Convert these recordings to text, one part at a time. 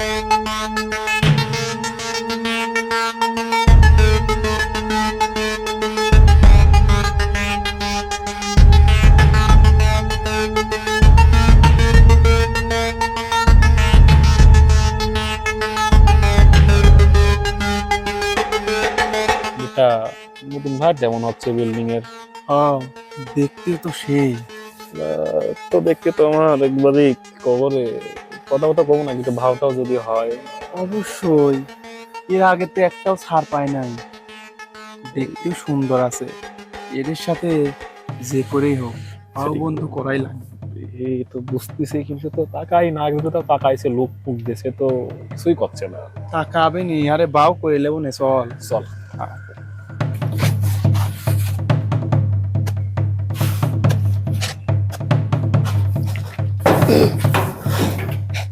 এটা নতুন ভাই যেমন হচ্ছে বিল্ডিং এর। হ্যাঁ, দেখতে তো সেই। তো দেখতে তো আমার একবারে কবরে কথা কথা কব না, কিন্তু ভাবটাও যদি হয়। অবশ্যই, এর আগে তো একটাও ছাড় পায় নাই, দেখতেও সুন্দর আছে। এদের সাথে যে করেই হোক তাও বন্ধু করাই লাগে। এই তো বুঝতেছি, কিন্তু তো তাকাই না, কিন্তু তো তাকাইছে, লোক ফুক দিছে, তো কিছুই করছে না। তাকাবে নি, আরে বাও করে লেবো নে, চল। চল।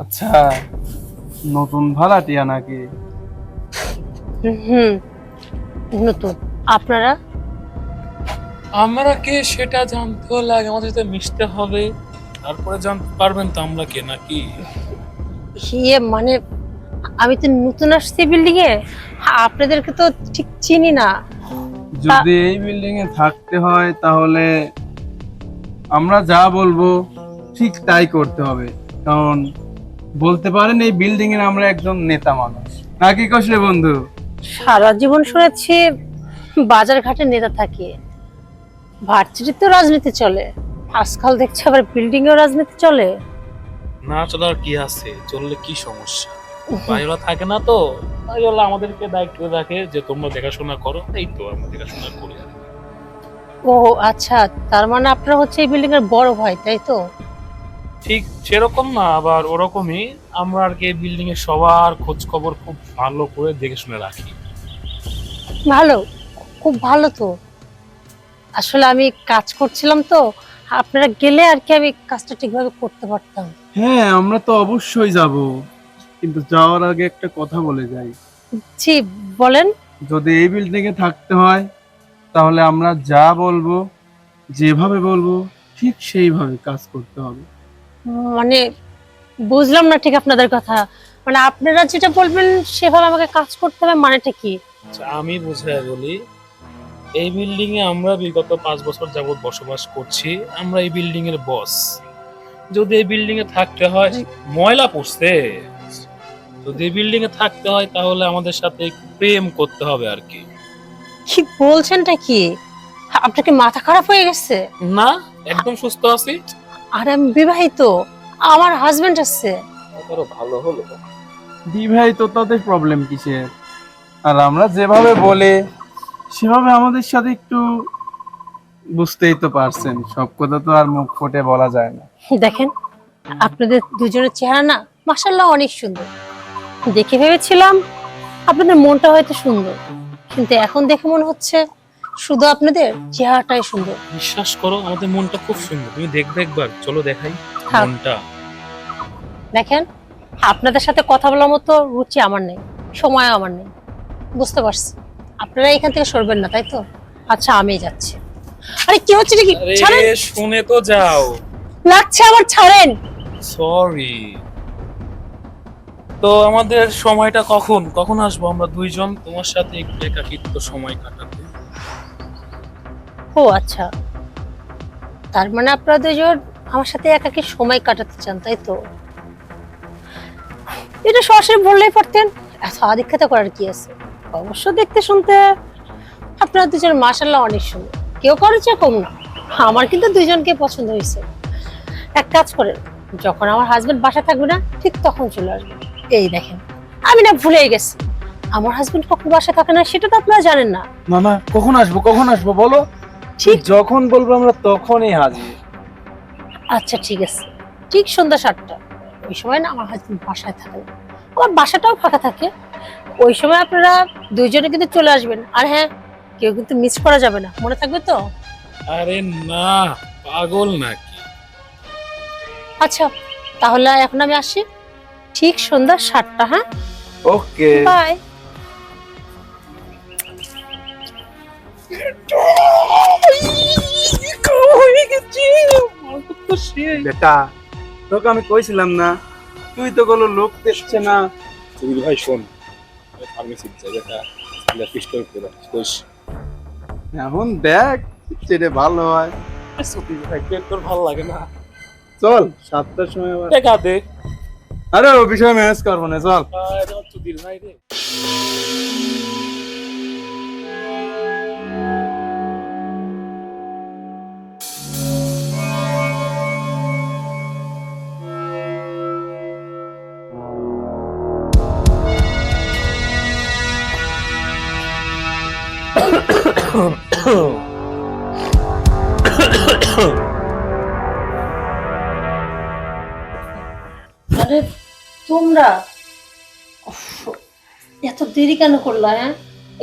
আচ্ছা, নতুন ভাড়াটিয়া নাকি? হুম, নতুন। আপনারা? আমরা কে সেটা জানতে হলে আগে আমাদের সাথে মিশতে হবে, তারপরে জানতে পারবেন তো আমরা কে নাকি। মানে আমি তো নতুন আসছি বিল্ডিং এ, আপনাদেরকে তো ঠিক চিনি না। যদি এই বিল্ডিং এ থাকতে হয় তাহলে আমরা যা বলবো ঠিক তাই করতে হবে, কারণ বলতে পারেন এই বিল্ডিং এর আমরা একজন নেতা মানুষ নাকি, কষলে বন্ধু? সারা জীবন শুনেছি বাজার ঘাটে নেতা থাকে, ভার্সিটিতেও রাজনীতি চলে, আজকাল দেখছি আবার বিল্ডিং এও রাজনীতি চলে। না চলার কি আছে, চললে কি সমস্যা? ভাইরা থাকে না তো, তাই হলো আমাদেরকে দায়িত্ব রাখে যে তোমরা দেখাশোনা করো, এই তো আমরা দেখাশোনা করি। ও আচ্ছা, তার মানে আপনারা হচ্ছে এই বিল্ডিং এর বড় ভাই, তাই তো? ঠিক সেরকম না, আবার ওরকমই। আমরা আর কি বিল্ডিং এর সবার খোঁজ খবর খুব ভালো করে দেখে শুনে রাখি। ভালো, খুব ভালো তো। আসলে আমি কাজ করছিলাম তো, আপনারা গেলে আর কি আমি কাজটা ঠিকভাবে করতে পারতাম। হ্যাঁ, আমরা তো অবশ্যই যাব, কিন্তু যাওয়ার আগে একটা কথা বলে যাই। জি বলেন। যদি এই বিল্ডিং এ থাকতে হয় তাহলে আমরা যা বলবো, যেভাবে বলবো ঠিক সেইভাবে কাজ করতে হবে। মানে বুঝলাম না ঠিক আপনাদের কথা, মানে আপনারা যেটা বলবেন সেভাবে আমাকে কাজ করতে হবে, মানেটা কি? আচ্ছা, আমি বুঝাই বলি। এই বিল্ডিং এ আমরা বিগত 5 বছর যাবত বসবাস করছি, আমরা এই বিল্ডিং এর বস। যদি এই বিল্ডিং এ থাকতে হয়, ময়লা পড়ছে, যদি এই বিল্ডিং এ থাকতে হয় তাহলে আমাদের সাথে একটু প্রেম করতে হবে আর কি। কি বলছেনটা কি? আপনার কি মাথা খারাপ হয়ে গেছে? না, একদম সুস্থ আছি। আর আমি বিবাহিত, আমার হাজবেন্ড আছে। আরো ভালো হলো। বিবাহিত তাদের প্রবলেম কিসের? আর আমরা যেভাবে বলে সেভাবে আমাদের সাথে একটু, বুঝতেই তো পারছেন, সব কথা তো আর মুখ ফুটে বলা যায় না। দেখেন, আপনাদের দুজনের চেহারা না মাশাআল্লাহ অনেক সুন্দর। দেখে ভেবেছিলাম আপনাদের মনটা হয়তো সুন্দর, কিন্তু এখন দেখে মনে হচ্ছে শুধু আপনাদের চেহারাটাই সুন্দর। বিশ্বাস করো, আমাদের মনটা খুব সুন্দর। তুমি দেখবে একবার, চলো দেখাই থাক। মনটা। দেখেন, আপনাদের সাথে কথা বলার মতো রুচি আমার নেই, সময় আমার নেই, বুঝতে পারছি। আপনারা এখান থেকে সরবেন না, তাই তো? আচ্ছা, আমি যাচ্ছি। আরে কি হচ্ছে নাকি? ছাড়েন। আরে শুনে তো যাও। লাগছে আমার, ছাড়েন। সরি। তো আমাদের সময়টা কখন কখন আসবো আমরা দুইজন তোমার সাথে একটু একাকিত্ব সময় কাটাতে? ও আচ্ছা, তার মানে আপনারা দুজন আমার সাথে একাকী সময় কাটাতে চান, তাই তো? এটা সরাসরি বললেই পারতেন, এত আদিক্ষেতা করার কি আছে? অবশ্য দেখতে শুনতে আপনারা দুজন মাশাআল্লাহ অনেক সুন্দর, কেউ করেছে কম না। আমার কিন্তু দুইজনকে পছন্দ হয়েছে। এক কাজ করেন, যখন আমার হাজবেন্ড বাসায় থাকবে না ঠিক তখন চলে আসবেন। এই দেখেন, আমি না ভুলেই গেছি, আমার হাজবেন্ড কখন বাসায় থাকে না সেটা তো আপনারা জানেন না। না না, কখন আসবো বলো, ঠিক যখন বলবো আমরা তখনই হাজির। আচ্ছা ঠিক আছে, ঠিক সন্ধ্যা 7টা, ওই সময় না আমার হাজবেন্ড বাসায় থাকে না, আমার বাসাটাও ফাঁকা থাকে। ওই সময় আপনারা দুইজনে কিন্তু চলে আসবেন। আর হ্যাঁ, কেউ কিন্তু মিস করা যাবে না, মনে থাকবে তো? আরে না, পাগল নাকি? আচ্ছা, তাহলে এখন আমি আসি, ঠিক সন্ধ্যা 7টা। হ্যাঁ, ওকে, বাই। বেটা তোকে আমি কইছিলাম না তুই তো কোনো লোক দেখছে না। সুধীর ভাই শোন, ফার্মেসির জায়গাটা পিস্টল করে কোষ। এখন দেখ সেটা ভালো হয়। সুধীর ভাই তোর ভালো লাগে না? চল 7টার সময় আবার। দেখা দে। আরে ও বিষয় ম্যানেজ করবো না, চল। সুধীর ভাই রে। আরে তোমরা উফ, এত দেরি কেন করলা? হ্যাঁ,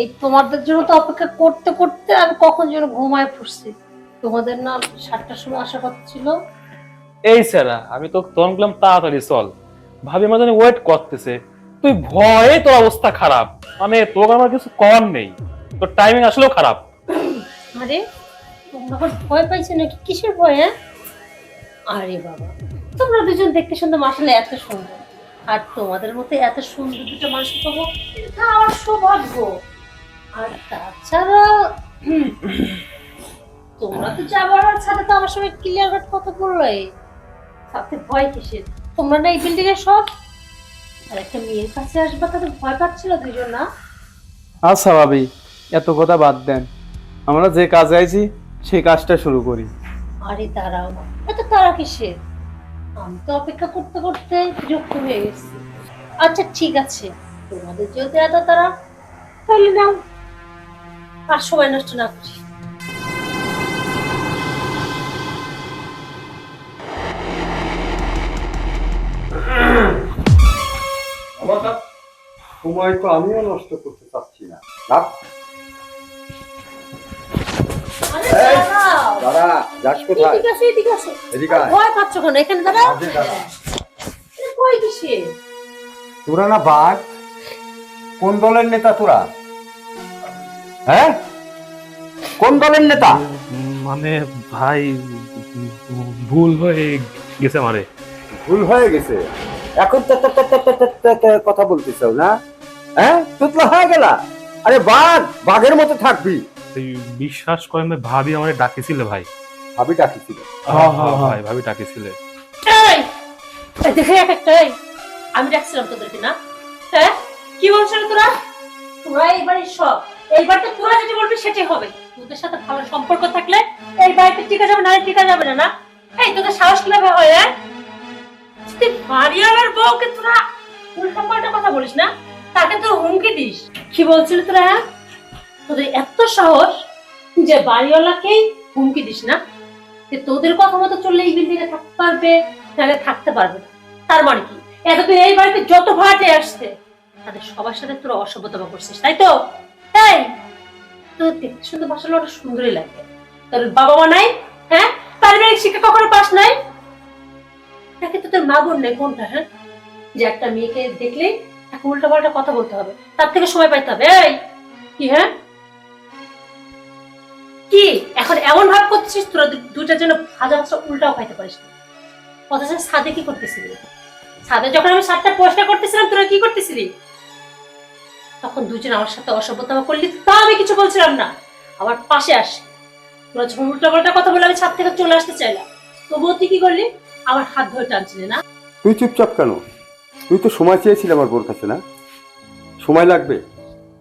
এই তোমাদের জন্য তো অপেক্ষা করতে করতে আমি কখন যেন ঘুমায় পড়ছি। তোমাদের না 7টার সময় আসার কথা ছিল। এই স্যারা, আমি তো তখন বললাম তাড়াতাড়ি চল, ভাবি আমার জন্য ওয়েট করতেছে। তুই ভয়ে তোর অবস্থা খারাপ, মানে তোর আমার কিছু কর নেই, তোর টাইমিং আসলেও খারাপ। আরে তোমরা আবার ভয় পাইছো নাকি? কিসের ভয়? হ্যাঁ, আরে বাবা, তোমরা দুজন দেখতে সুন্দর, মাশাআল্লাহ এত সুন্দর। আর তোমাদের মতো এত সুন্দর দুটো মানুষ পাবো, এটা আমার সৌভাগ্য। আর তাছাড়া তোমরা তো যাবার সাথে তো আমার সঙ্গে ক্লিয়ার কাট কথা বললে, সাথে ভয় কিসের? তোমরা না এই বিল্ডিং এর সব, আর একটা মেয়ের কাছে আসবা তাতে ভয় পাচ্ছিল দুজন না? আচ্ছা ভাবি, এত কথা বাদ দেন, আমরা যে কাজে আইছি সেই কাজটা শুরু করি। আরে দাঁড়াও না, এত তারা কিসের? আমি তো অপেক্ষা করতে করতে বিরক্ত হয়ে গেছি। আচ্ছা ঠিক আছে, তোমাদের যেহেতু এত তারা, তাহলে নাও, আর সময় নষ্ট না করি। সময় তো আমিও নষ্ট করতে চাচ্ছি না। রাখ। আরে এই, দাঁড়াও। দাঁড়া, যাস কোথায়? এদিকে আসো, এদিকে আসো। এদিকে আয়। ভয় পাচ্ছ কেন? এখানে দাঁড়াও। আগে দাঁড়া। এ ভয় কিসের? তোরা না বাঘ? কোন দলের নেতা তোরা? হ্যাঁ, কোন দলের নেতা? মানে ভাই ভুল হয়ে গেছে আমারে। ভুল হয়ে গেছে, এখন কথা বলতেছ না? হ্যাঁ, তুতলা হয়ে গেলা। আরে বাঘ, বাঘের মতো থাকবি। এই বিশ্বাস করেন ভাই, ভাবি আমারে ডাকেছিল ভাই। ভাবি ডাকিছিল? ভাই ভাবি ডাকেছিল। এই, এই দেখে এক একটা, এই, আমি ডাকছিলাম তোদেরকে না? হ্যাঁ, কি বলছিস তোরা? তোরা এইবারই সব, এইবার তো তোরা যেটা বলবি সেটাই হবে। তোদের সাথে ভালো সম্পর্ক থাকলে এই বাড়িতে টিকা যাবে, না টিকা যাবে না। না, এই তোদের সাহস কিভাবে হয়? হ্যাঁ, তুই বাড়িওয়ালার বউকে তোরা উল্টা পাল্টা কথা বলিস না, তাকে তোর হুমকি দিস। কি বলছিলি তোরা? হ্যাঁ, তোদের এত সাহস যে বাড়িওয়ালাকেই হুমকি দিস না? যে তোদের কথা মতো চললে এই বিল্ডিং এ থাকতে পারবে, নাহলে থাকতে পারবে না। তার মানে কি, এতদিন এই বাড়িতে যত ভাড়াটে আসছে তাদের সবার সাথে তোরা অসভ্যতা করছিস, তাই তো? তাই তোর দেখতে শুনতে মাশাআল্লাহ অনেক সুন্দরই লাগে। তোর বাবা মা নাই? হ্যাঁ, পারিবারিক শিক্ষা কখনো পাস নাই? নাকি তোদের মা বোন নেই? কোনটা? হ্যাঁ, যে একটা মেয়েকে দেখলে তাকে উল্টা পাল্টা কথা বলতে হবে, তার থেকে সময় পাইতে হবে। এই কি? হ্যাঁ, কি এখন এমন ভাব করছিস তোরা দুটার জন্য ভাজা মাছটা উল্টাও খাইতে পারিস না? অথচ ছাদে কি করতেছিলি? ছাদে যখন আমি ছাদটা পরিষ্কার করতেছিলাম তোরা কি করতেছিলি? তখন দুজন আমার সাথে অসভ্যতা করলি, তা আমি কিছু বলছিলাম না। আমার পাশে আসে তোরা যখন উল্টা পাল্টা কথা বলে আমি ছাদ থেকে চলে আসতে চাইলাম, তবুও তুই কি করলি? আমার হাত ধরে টানছিলি না? তুই চুপচাপ কেন? তুই তো সময় চেয়েছিলি আমার বোর কাছে, না? সময় লাগবে?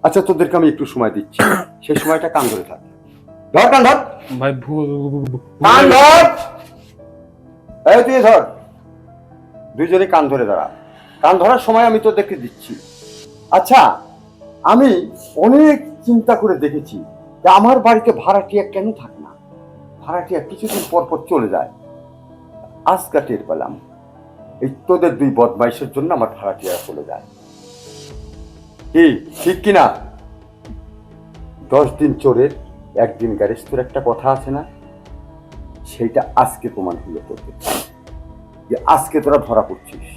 আচ্ছা, তোদেরকে আমি একটু সময় দিচ্ছি, সেই সময়টা কান ধরে থাক। ধর কান ধর, ভাই কান ধর। এই তুই ধর, দুইজনে কান ধরে দাঁড়া। কান ধরার সময় আমি তোদেরকে দিচ্ছি। আচ্ছা, আমি অনেক চিন্তা করে দেখেছি যে আমার বাড়িতে ভাড়াটিয়া কেন থাকে না। ভাড়াটিয়া কিছুদিন পর পর চলে যায়। আজকে টের পেলাম এই তোদের দুই বদমাইশের জন্য আমার ভাড়াটিয়া চলে যায়। কি ঠিক কিনা? 10 দিন চোরের 1 দিন গ্যারেজ, তোর একটা কথা আছে না? সেইটা আজকে প্রমাণ হলো তোদের, যে আজকে তোরা ধরা পড়ছিস।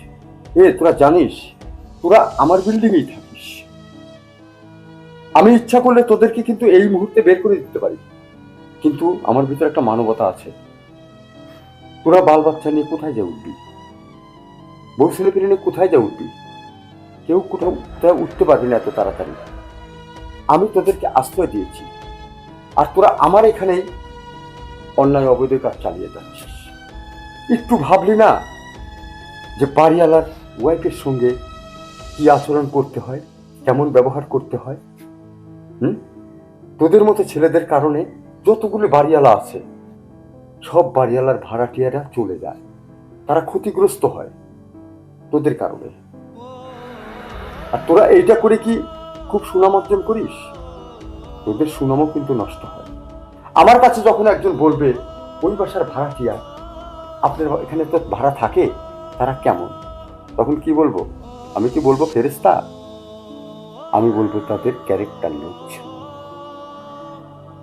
তোরা জানিস তোরা আমার বিল্ডিংয়েই থাকিস। আমি ইচ্ছা করলে তোদেরকে কিন্তু এই মুহূর্তে বের করে দিতে পারি, কিন্তু আমার ভিতরে একটা মানবতা আছে। তোরা বাল বাচ্চা নিয়ে কোথায় যা উঠবি? বউ ছেলে পেলে নিয়ে কোথায় যা উঠবি? কেউ কোথাও উঠতে পারবি না এত তাড়াতাড়ি। আমি তোদেরকে আশ্রয় দিয়েছি, আর তোরা আমার এখানেই অন্যায় অবৈধ কাজ চালিয়ে যাচ্ছিস। একটু ভাবলি না যে বাড়িওয়ালার ওয়াইফের সঙ্গে কি আচরণ করতে হয়, কেমন ব্যবহার করতে হয়? তোদের মতো ছেলেদের কারণে যতগুলো বাড়িওয়ালা আছে সব বাড়িওয়ালার ভাড়াটিয়ারা চলে যায়, তারা ক্ষতিগ্রস্ত হয় তোদের কারণে। আর তোরা এইটা করে কি খুব সুনাম অর্জন করিস? তোদের সুনামও কিন্তু নষ্ট হয়। আমার কাছে যখন একজন বলবে ওই বাসার ভাড়াটিয়া, আপনার এখানে তো ভাড়া থাকে, তারা কেমন, তখন কি বলবো? আমি কি বলবো ফেরেশতা? আমি বলবো তাদের ক্যারেক্টার লুজ।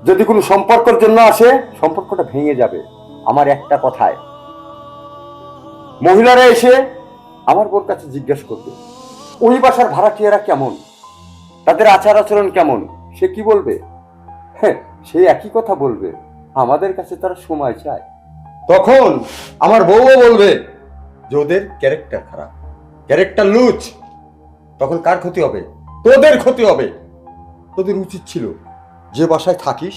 যদি কোনো সম্পর্কের জন্য আসে, সম্পর্কটা ভেঙে যাবে আমার একটা কথায়। মহিলারা এসে আমার বোর কাছে জিজ্ঞেস করবে ওই বাসার ভাড়াটিয়ারা কেমন, তাদের আচার আচরণ কেমন, সে কি বলবে? হ্যাঁ, সে একই কথা বলবে, আমাদের কাছে তারা সময় চায়। তখন আমার বউও বলবে যে ওদের ক্যারেক্টার খারাপ, ক্যারেক্টার লুজ। তখন কার ক্ষতি হবে? তোদের ক্ষতি হবে। তোদের উচিত ছিল যে বাসায় থাকিস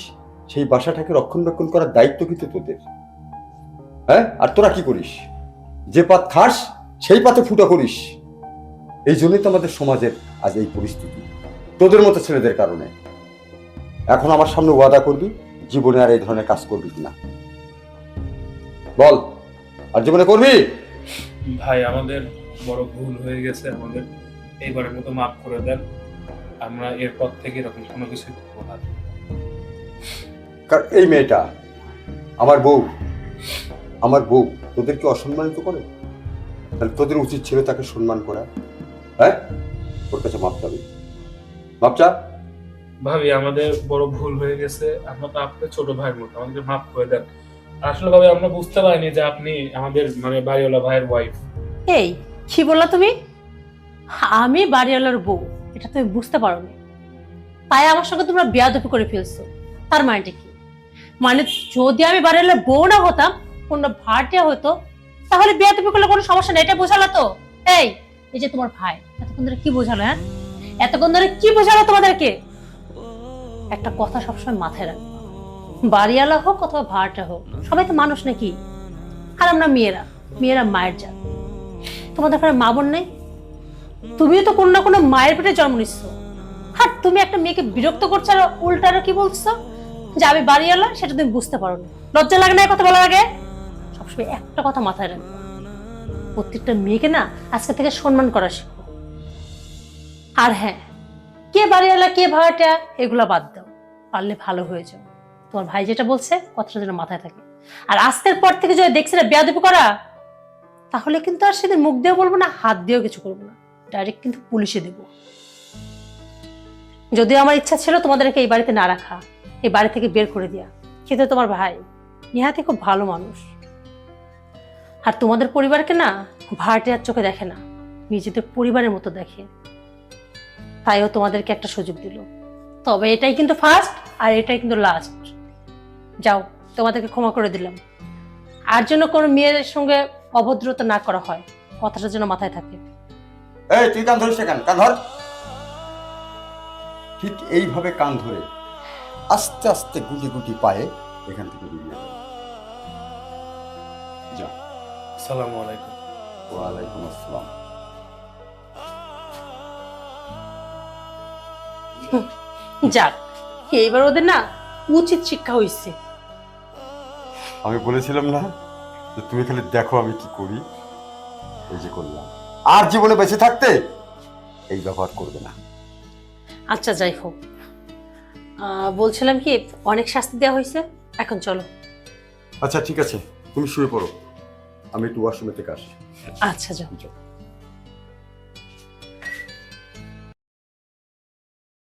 সেই বাসাটাকে রক্ষণাবেক্ষণ করার দায়িত্ব কিন্তু তোদের। হ্যাঁ, আর তোরা কি করিস? যে পাত খাস সেই পাতে ফুটো করিস। এই জন্যই তো আমাদের সমাজের আজ এই পরিস্থিতি, তোদের মতো ছেলেদের কারণে। এখন আমার সামনে ওয়াদা করবি জীবনে আর এই ধরনের কাজ করবি কিনা? বল, আর জীবনে করবি? ভাই আমাদের বড় ভুল হয়ে গেছে, আমাদের এইবারের মতো মাফ করে দেন। আমরা এরপর থেকে এরকম কোনো কিছু করবো না। কারণ এই মেয়েটা আমার বউ তোদেরকে অসম্মানিত করে, তাহলে তোদের উচিত ছিল তাকে সম্মান করা। হ্যাঁ, ওর কাছে মাপ চাবি, মাপ চা। ভাবি আমাদের বড় ভুল হয়ে গেছে, আমরা তো আপনার ছোট ভাইয়ের মতো, আমাদেরকে মাফ করে দেন। আসলে ভাবে আমরা বুঝতে পারিনি যে আপনি আমাদের মানে বাড়িওয়ালা ভাইয়ের ওয়াইফ। এই কি বললা তুমি? আমি বাড়িওয়ালার বউ, এটা তুমি বুঝতে পারো না, তাই আমার সঙ্গে তোমরা বেয়াদবি করে ফেলছো। তার মানেটা কি? মানে যদি আমি বাড়িওয়ালার বউ না হতাম, কোনো ভাড়াটিয়া হতো, তাহলে বেয়াদবি করলে কোনো সমস্যা নেই, এটা বোঝালো তো? এই এই যে তোমার ভাই এতক্ষণ ধরে কি বোঝালো? হ্যাঁ, এতক্ষণ ধরে কি বোঝালো তোমাদেরকে? একটা কথা সবসময় মাথায় রাখবে, বাড়িওয়ালা হোক অথবা ভাড়াটা হোক, সবাই তো মানুষ নাকি? আর আমরা মেয়েরা মায়ের জাত। তোমাদের ঘরে মা বোন নেই? তুমিও তো কোনো না কোনো মায়ের পেটে জন্ম নিচ্ছ। আর তুমি একটা মেয়েকে বিরক্ত করছো আর উল্টারা কি বলছো যে আমি বাড়িওয়ালা, সেটা তুমি বুঝতে পারো না। লজ্জা লাগে না এই কথা বলার আগে? সবসময় একটা কথা মাথায় রাখবে, প্রত্যেকটা মেয়েকে না আজকে থেকে সম্মান করা শিখো। আর হ্যাঁ, কে বাড়িওয়ালা কে ভাড়াটা এগুলা বাদ দাও, পারলে ভালো হয়ে যাও। তোমার ভাই যেটা বলছে কথাটা যেন মাথায় থাকে। আর আজকের পর থেকে যদি দেখছি না বেয়াদবি করা, তাহলে কিন্তু আর সেদিন মুখ দিয়েও বলবো না, হাত দিয়েও কিছু করবো না, ডাইরেক্ট কিন্তু পুলিশে দেব। যদিও আমার ইচ্ছা ছিল তোমাদেরকে এই বাড়িতে না রাখা, এই বাড়ি থেকে বের করে দেওয়া, কিন্তু তোমার ভাই নিহাতি খুব ভালো মানুষ, আর তোমাদের পরিবারকে না ভাড়াটিয়ার চোখে দেখে না, নিজেদের পরিবারের মতো দেখে, তাইও তোমাদেরকে একটা সুযোগ দিল। তবে এটাই কিন্তু ফার্স্ট, আর এটাই কিন্তু লাস্ট। যাও, তোমাদেরকে ক্ষমা করে দিলাম। আর যেন কোনো মেয়ের সঙ্গে অভদ্রতা না করা হয়, কথাটা যেন মাথায় থাকে। এই তুই কান ধরিস কেন? কান ধর। ঠিক এইভাবে কান ধরে আস্তে আস্তে গুটি গুটি পায়ে এখান থেকে বেরিয়ে যাবে। যা। আসসালামু আলাইকুম। ওয়ালাইকুম আসসালাম। যাক, এইবার ওদের না উচিত শিক্ষা হয়েছে। আমি বলেছিলাম না যে তুমি খালি দেখো আমি কি করি, এই যে করলাম। আর জীবনে বেঁচে থাকতে এই ব্যবহার করবে না। আচ্ছা যাই হোক, বলছিলাম কি, অনেক শাস্তি দেওয়া হয়েছে, এখন চলো। আচ্ছা ঠিক আছে, তুমি শুয়ে পড়ো, আমি একটু ওয়াশরুমে থেকে আসি। আচ্ছা যাও।